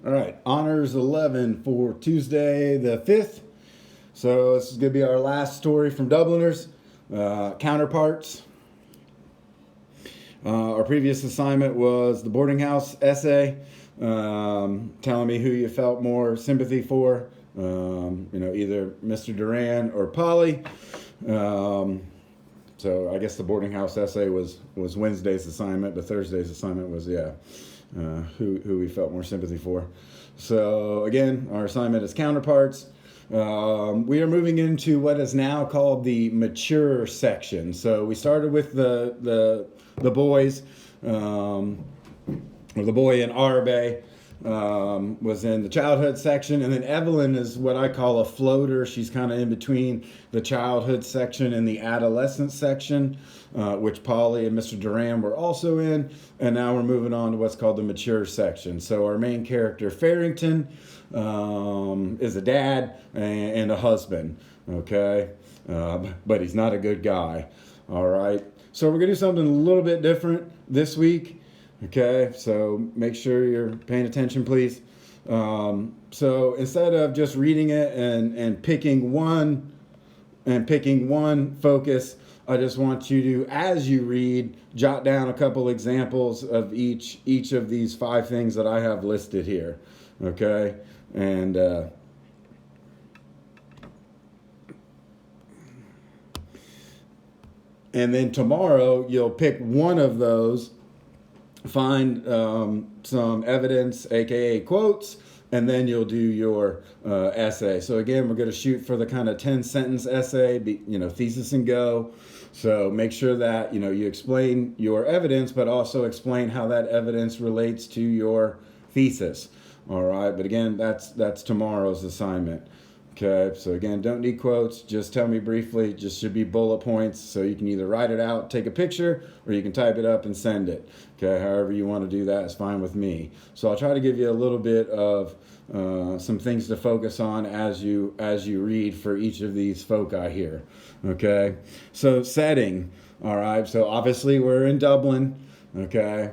All right, honors 11 for Tuesday the 5th. So this is going to be our last story from Dubliners, counterparts. Our previous assignment was the boarding house essay, telling me who you felt more sympathy for, either Mr. Duran or Polly. So I guess the boarding house essay was Wednesday's assignment, but Thursday's assignment was, who we felt more sympathy for. So again, our assignment is counterparts. We are moving into what is now called the mature section. So we started with the boys, or the boy in Arabe was in the childhood section, and then Evelyn is what I call a floater. She's kind of in between the childhood section and the adolescent section, which Polly and Mr. Duran were also in, and now we're moving on to what's called the mature section. So our main character, Farrington, is a dad and a husband, okay? But he's not a good guy, all right? So we're going to do something a little bit different this week. Okay, so make sure you're paying attention, please. So instead of just reading it and picking one focus, I just want you to, as you read, jot down a couple examples of each of these 5 things that I have listed here. Okay, and then tomorrow you'll pick one of those, find some evidence, aka quotes, and then you'll do your essay. So again, we're going to shoot for the kind of 10-sentence essay, thesis and go. So make sure that you explain your evidence, but also explain how that evidence relates to your thesis. All right, but again, that's tomorrow's assignment. Okay, so again, don't need quotes, just tell me briefly, just should be bullet points, so you can either write it out, take a picture, or you can type it up and send it. Okay, however you want to do that is fine with me. So I'll try to give you a little bit of some things to focus on as you read for each of these foci here. Okay, so setting, all right, so obviously we're in Dublin. Okay,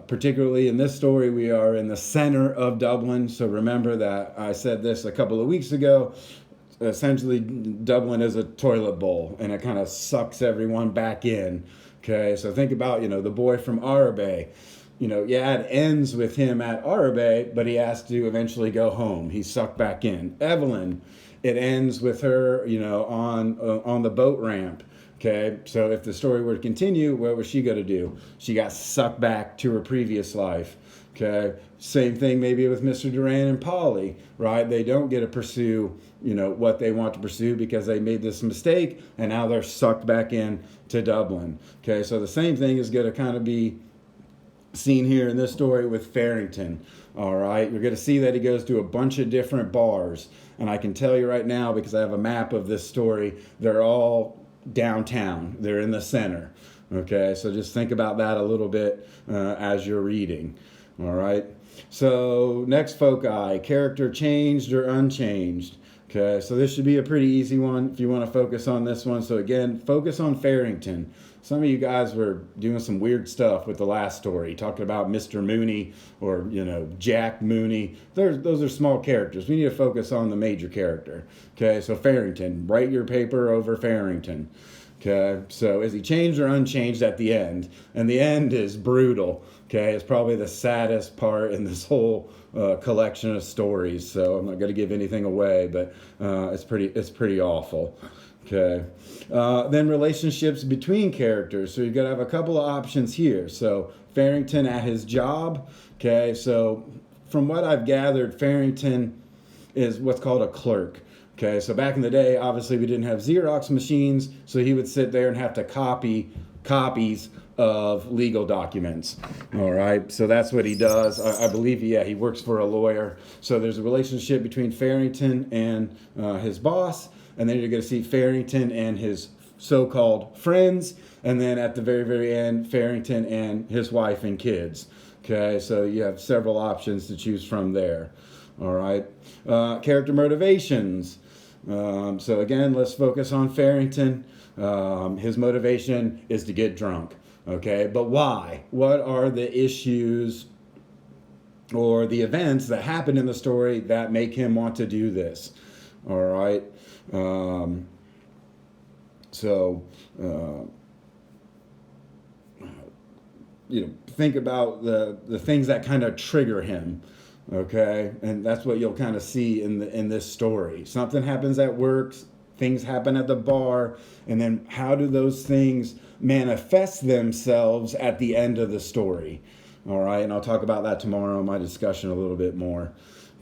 particularly in this story, we are in the center of Dublin. So remember that I said this a couple of weeks ago. Essentially, Dublin is a toilet bowl, and it kind of sucks everyone back in. Okay, so think about the boy from Arabe. It ends with him at Arabe, but he has to eventually go home. He's sucked back in. Evelyn, it ends with her, on the boat ramp. Okay, so if the story were to continue, what was she going to do? She got sucked back to her previous life. Okay, same thing maybe with Mr. Duran and Polly, right? They don't get to pursue, what they want to pursue because they made this mistake, and now they're sucked back in to Dublin. Okay, so the same thing is going to kind of be seen here in this story with Farrington. All right, you're going to see that he goes to a bunch of different bars, and I can tell you right now, because I have a map of this story, they're all downtown. They're in the center. Okay, so just think about that a little bit as you're reading. All right, so next foci, character changed or unchanged. Okay, so this should be a pretty easy one if you want to focus on this one. So again, focus on Farrington. Some of you guys were doing some weird stuff with the last story, talking about Mr. Mooney or, Jack Mooney. Those are small characters. We need to focus on the major character. Okay, so Farrington, write your paper over Farrington. Okay, so is he changed or unchanged at the end? And the end is brutal. Okay, it's probably the saddest part in this whole collection of stories. So I'm not going to give anything away, but it's pretty awful. Okay, then relationships between characters. So you've got to have a couple of options here. So Farrington at his job. Okay, so from what I've gathered, Farrington is what's called a clerk. Okay, so back in the day, obviously we didn't have Xerox machines, so he would sit there and have to copy copies of legal documents. All right, so that's what he does. I believe, he works for a lawyer. So there's a relationship between Farrington and his boss, and then you're going to see Farrington and his so-called friends, and then at the very, very end, Farrington and his wife and kids. Okay, so you have several options to choose from there. All right, character motivations. So again, let's focus on Farrington. His motivation is to get drunk. Okay, but why? What are the issues or the events that happen in the story that make him want to do this. All right. So, think about the things that kind of trigger him. Okay, and that's what you'll kind of see in this story. Something happens at work, things happen at the bar, and then how do those things manifest themselves at the end of the story? All right, and I'll talk about that tomorrow in my discussion a little bit more.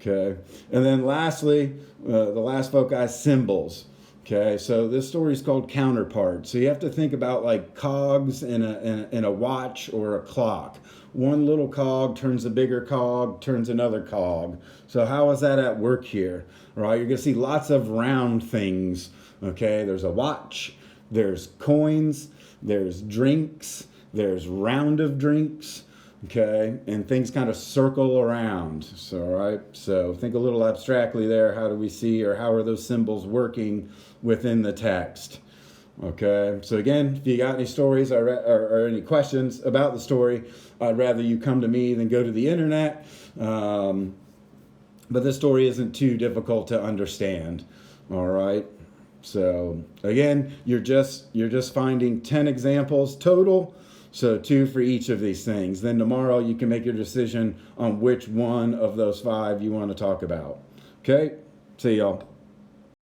Okay, and then lastly, the last foci, symbols. Okay, so this story is called Counterpart. So you have to think about like cogs in a watch or a clock. One little cog turns a bigger cog, turns another cog. So how is that at work here? Right, you're gonna see lots of round things. Okay, there's a watch, there's coins, there's drinks, there's round of drinks. Okay, and things kind of circle around. So, all right, so think a little abstractly there. How do we see, or how are those symbols working within the text? Okay, so again, if you got any stories or any questions about the story, I'd rather you come to me than go to the internet. But this story isn't too difficult to understand. All right, so again, you're just finding 10 examples total. So 2 for each of these things. Then tomorrow you can make your decision on which one of those 5 you want to talk about. Okay? See y'all.